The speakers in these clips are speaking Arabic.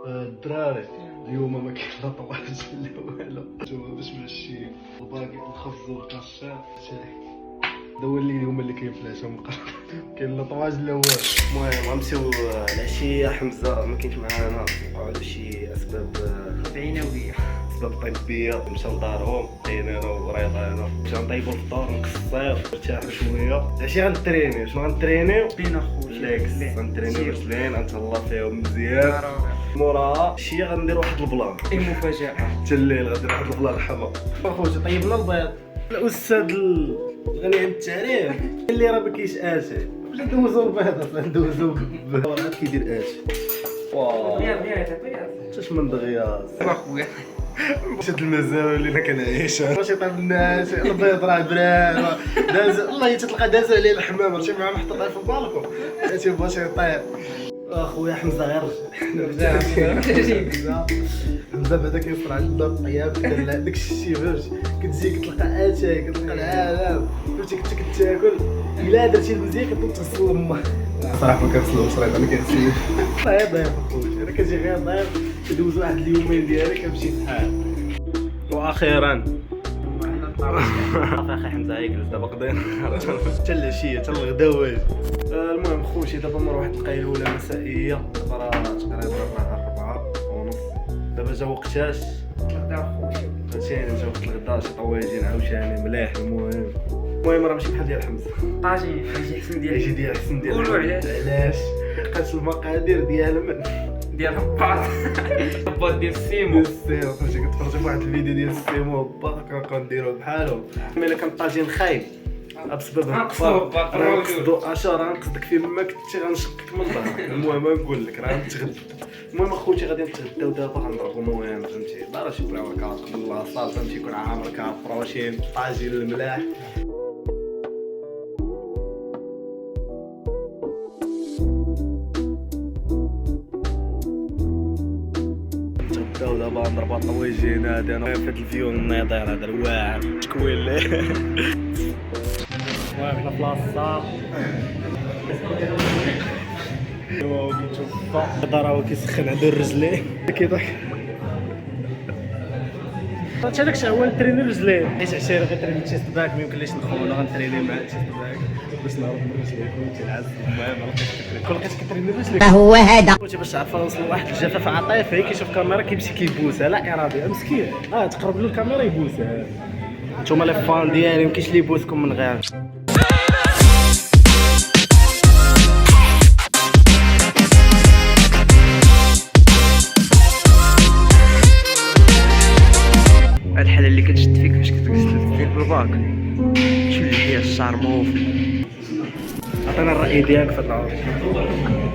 الدراري اليوم ما كاين لا طواج لا والو. نتوما باش ماشي الباقي الخبز والكاشير شاي هو اللي هما اللي كاين في العشاء مقرب. كاين لا طواج لا والو. المهم غنمشيو العشيه. حمزه ما كاينش معانا على شي اسباب عينويه، اسباب طبيه. مشاو لدارهم بقينا انا وريضانه مشاو نطيبوا الفطور نقصيو نرتاحوا شويه. العشيه غنترينيو. شنو غنترينيو؟ بين خويا ليكس غنترينيو رجلين غنتهلا فيهم مزيان. موراها شي غندير واحد البلان اي مفاجاه حتى الليل غندير واحد البلان حما. اخوتي طيبنا البيض. الاستاذ الغني عن التعريف اللي راه ما كاينش اشي. باش ندوزو البيض اصلا ندوزو راه كيدير اشي. واه شاش من دغياس اخويا. شاد المزاوي اللي انا كنعيشها. ماشي طيب الناس البيض راه براد داز والله تتلقى داز عليه الحمام ماشي مع محطوط في البالكون هادشي باش يطيب. اخويا حمزه غير حمزه بعدا كيوصل عندنا الطياب ديال داك الشيء فهمتي. كتجي كتلقى اتاي كتلقى العالم فهمتي. كنت كتاكل الا درتي المزيان كتبدا تغسل امك. صراحه ما كنغسلوش راه انا كنغسل ضيف اخويا. انا كنجي غير ضيف كدوز واحد اليومين ديالي كنمشي بحال. واخيرا صافي اخي حمزه يجلس دابا قضينا حتى العشيه حتى الغدا واجد. المهم خوتي دابا نروح واحد القيلوله مسائيه. دابا راه تقريبا 4:30. دابا جا وقتاش فهمتيني. جا وقت الغدا شي طواجين عاوتاني ملاح. المهم راه ماشي بحال ديال حمزه. طاجين يجي احسن يجي ديال احسن ديال قولوا علاش قاس المقادير ديال من ديال الباط ديال السيمو. فهمتي. كتفرجي في واحد الفيديو ديال السيمو با كنديرو بحالهم. ملي الا كان طاجين خايب بسبب نقصدو راه نقصدك فيه ما كنتي غنشقك من ظهرك. المهم نقول لك راه نتغدى. المهم اخوتي غادي نتغداو دابا غنضربو. المهم فهمتي دار شي بلاوكات قبل لاصال فهمتي يكون عامر كاع بروتين طاجين الملاح. نتغداو دابا نضربو الطواجين هادي. انا في هاد الفيو النيطير هذا الواعر شكوين ليه. المهم حنا في لاصال ايوا كنشوف هذا راه كيسخن عند الرجلين كيضحك. هادشي داكشي هو نتريني الرجلين حيت عشيرة غنتريني تشيست باك ما يمكنليش نخونو غنتريني مع تشيست باك باش نهرب من الرجلين فهمتي العز. المهم كل لقيت كتريني الرجلين هو هذا فهمتي باش تعرف نوصل لواحد الجفاف عاطفي. كيشوف كاميرا كيمشي كيبوسها لا ارادي مسكين. تقرب له الكاميرا يبوسها. نتوما لي فان ديالي مكاينش اللي يبوسكم من غير. الحاله اللي كتشد فيك فاش كتجلس فيك بالباك تولي فيها الشارموف. عطينا الراي ديالك في هاد العروض.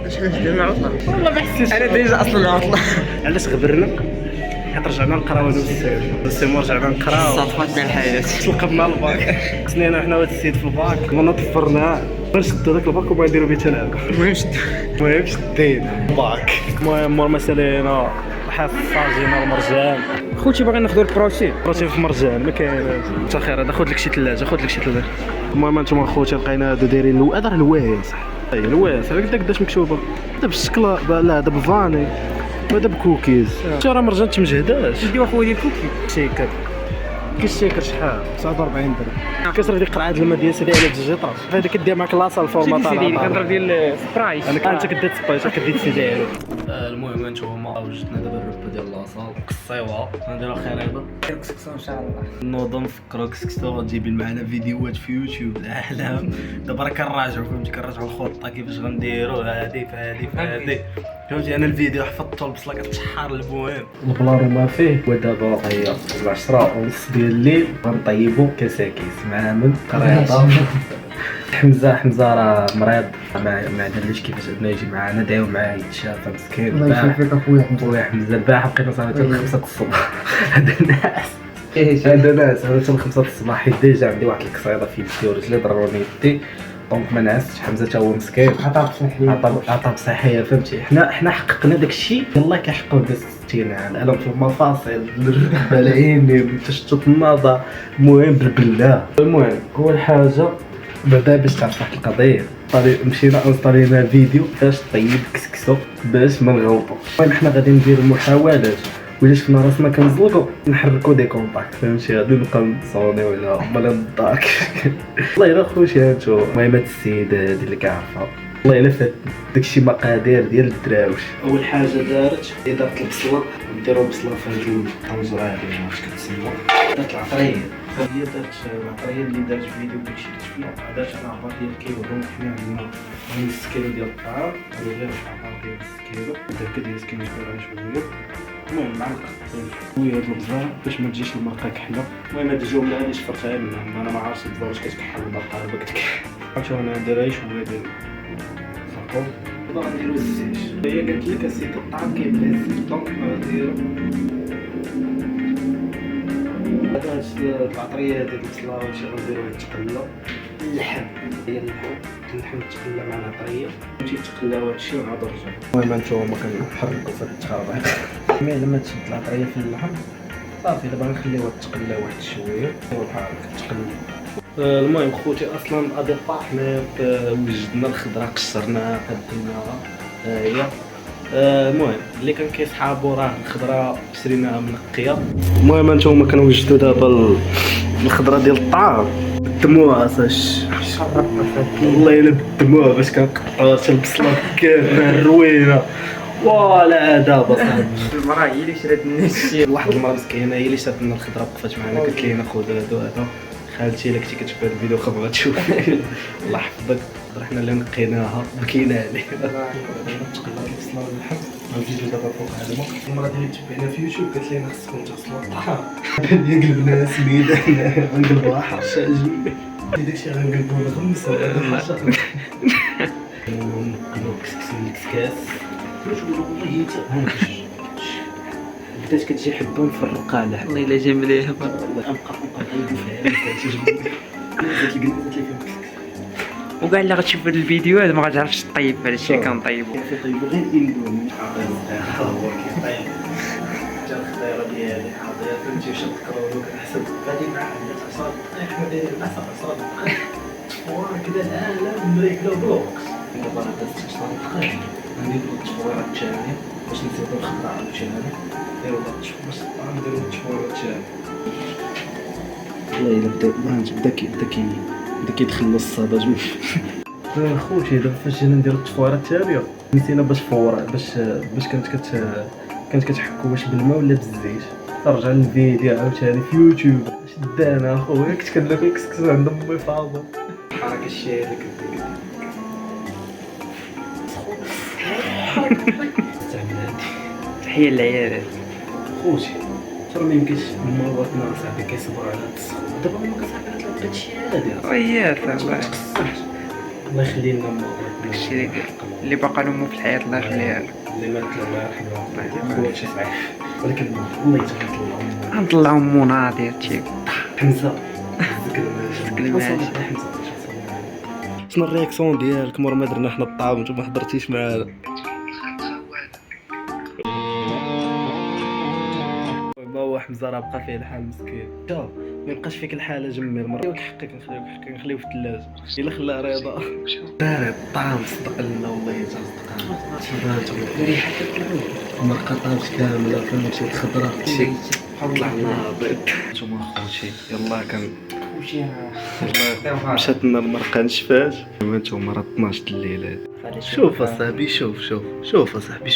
علاش درنا عطله؟ والله ما حسيتش انا ديجا اصلا عطله. علاش غبرنا حيت رجعنا نقراو انا والسيمو رجعنا نقراو صافاتنا الحياه. تلقبنا الباك. خصني حنا وهاد السيد في الباك ما طفرناه نشدو داك الباك وما نديرو به حتى لعبه. المهم شدينا الباك. المهم مسالينا حصه جينا المرجان. خوتي باغي ناخذ البروتين في مرجان ما كايناش. انت خير هذا خذ لك شي ثلاجه خذ لك شي ثلاجه. المهم انتم خوتي لقينا هادو دايرين هذا راه الوايس صح. اي الوايس هذاك داك مكتوبه هذا بالشكل لا هذا بفاني وهذا بكوكيز. انت راه مرجان تمجهداش. نديو اخويا ديال كوكي شيكر كيشيكر شحال 49 درهم. كسر ديك قرعه الماء ديال سيدي على الجيطار هذا كدير معاك لاصه الفورما سيدي كنضرب ديال سبرايس. انت كدير سبايس كدير سيدي عليه. المهم انتوما وجدنا دابا الربه ديال لاصال قصيوها نديرو خريطه كسكسو ان شاء الله. نوض نفكرو كسكسو تجيبين معنا فيديوهات في يوتيوب العالم. دابا راه كنراجعو فهمتي كنراجعو الخطه كيفاش غنديرو هادي في هادي فهمتي. انا الفيديو حفظته البصله كتشحر. المهم البلان ما فيه ودابا هي 10:30 ديال الليل غنطيبو كساكيس مع من قريطه. حمزه راه مريض ما عندناش كيفاش عندنا يجي معنا. داو معاه يتشافى مسكين. الله يشافيك اخويا حمزه البارح بقينا صافي حتى 5 الصباح. هذا ناس حتى 5 الصباح حيت ديجا عندي واحد القصيده في يدي ورجلي ضروني يدي دونك ما نعستش. حمزه تا هو مسكين عطاب صحيه فهمتي. حنا حققنا داك الشيء يلاه كيحققوا ديك 60 عام. الالم في المفاصل الركبه العين تشتت النظر. المهم بالله المهم اول حاجه بعدا باش تعرف واحد القضيه مشينا انستالينا فيديو باش طيب كسكسو باش ما نغلطو. المهم حنا غادي نديرو محاولات ولا شفنا راسنا كنزلقو نحركو دي كونتاكت فهمتي، غادي نبقى نصوني ولا مالا نداك والله الا خوشي هانتو. المهم هاد السيدة هادي اللي كعرفها والله الا فات داكشي مقادير ديال الدراوش. اول حاجه دارت هي دارت البصله، نديرو بصله في هاد الطنجره هادي ما عرفتش كتسمى، دارت العطريه. هي دارت العطريه اللي دارت فيديو داكشي اللي شفنا، دارت العبار ديال الكيلو. دونك حنا عندنا نص كيلو ديال الطعام هادو غير العبار ديال نص كيلو متاكد هي سكينه كبيره شويه. المهم معلقه شويه هاد البزار باش ما تجيش المرقه كحله. المهم هاد الجمله هادي شفرتها منها، انا ما عارفش البزار واش كتكحل المرقه ولا كتكحل. عرفتوا انا نديرها شويه ديال الخرطوم. دابا غنديرو الزيت. هي قالت لك الزيت الطعام كيبغي الزيت، دونك غنديرو هاد العطريه ديال البصله وهادشي غنديرو التقله. اللحم هي اللحم تقلى مع العطريه ماشي تقلاو هادشي ونعاود نرجعو. المهم هانتوما كنحركو في هاد التخربيق. لما تشد العطريه في اللحم صافي دابا غنخليوها تقلى واحد شويه بحال هكا تقلى. المهم خوتي اصلا اديبار حنا وجدنا الخضره قشرناها قدمناها ها هي. المهم اللي كان كيصحابو راه الخضره شريناها منقيه. المهم انتوما كنوجدوا دابا الخضره ديال الطعام. بدموها اصاش والله الا بدموها باش كنقطعوا البصله كامله الروينه ولا دابا صاحبي. المراه هي اللي شرات لنا الشيء. واحد المراه مسكينه هي اللي شرات لنا الخضره وقفات معنا قالت لينا خذ هادو خالتي الا كنتي كتشوف هاد الفيديو خبغا تشوف الله يحفظك. حنا اللي نقيناها بكينا عليه. تقلات البصله واللحم غنزيدو دابا فوق هذا الماء. المراه اللي تبعنا في يوتيوب قالت لنا خصكم تغسلوا الطعام. هي قلبنا سميده حنا غنقلبوها حرشه جوج داكشي غنقلبوه الخمس ولا حرشه. نقلبو الكسكاس باش نقولوا والله هي بدات كتجي حبه مفرقه على والله الا جا مليح. والله نبقى نغيبو فيها زيت القنينه فيهم وكاع اللي غتشوف هاد الفيديو هذا ما غتعرفش طيب هذا الشيء كنطيبو. كيطيبو غير الاندومي هو كيطيب جا الخضيره ديالي حاضر فهمتي شد الكرون وكنحسب غادي مع 10 دقائق حنا دايرين 10 دقائق تفور كذا العالم مريكله بلوكس. دابا انا دازت 10 دقائق غنديرو التفويره الثانيه باش نزيدو الخضره عاوتاني نديرو باش الطعام نديرو التفويره الثانيه. والله الا بدا كيدخل الصدى جوج. خوتي دابا فاش جينا نديرو التفويره الثانيه نسينا باش فورا باش كانت كتحكو واش بالماء ولا بالزيت. رجع للفيديو عاوتاني في يوتيوب شدانا اخويا كنت كناكل كسكس عند امي فاضل. الحركه الشهيره اللي كدير تحيه للعيالات خوتي ترى ما يمكنش مواتنا صاحبي كيصبروا على هاد السخونه. دابا هما كصاحبي على هادشي هادي وياك الله الله يخلي لنا مواتنا داكشي اللي باقا لهم في الحياه الله يخليها له. اللي مات الله يرحمه خوتي صحيح ولكن والله يتغفر الله غنطلعو مناضي هادشي حمزه الماجي. شنو الرياكسيون ديالك مور ما درنا حنا الطعام وانت ما حضرتيش معانا؟ ما هو حمزه راه بقى فيه الحال مسكين. شوف ما يبقاش فيك الحاله جميل مره حقك نخليوه في الثلاجه الا خلاه رضا بارد الطعام صدق لنا والله يتصدق ريحه مرقه طابت كامله فهمتي الخضره شي طلع لنا بيض. نتوما خوتي يلاه كان يلاه مشات لنا المرقه نشفات. نتوما راه 12 الليل. شوف اصاحبي شوف اصاحبي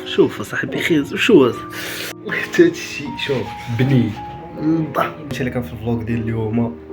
شوف اصاحبي خيز شوف حتى هادشي شوف بني نضح. هادشي اللي كان في الفلوق ديال اليوم.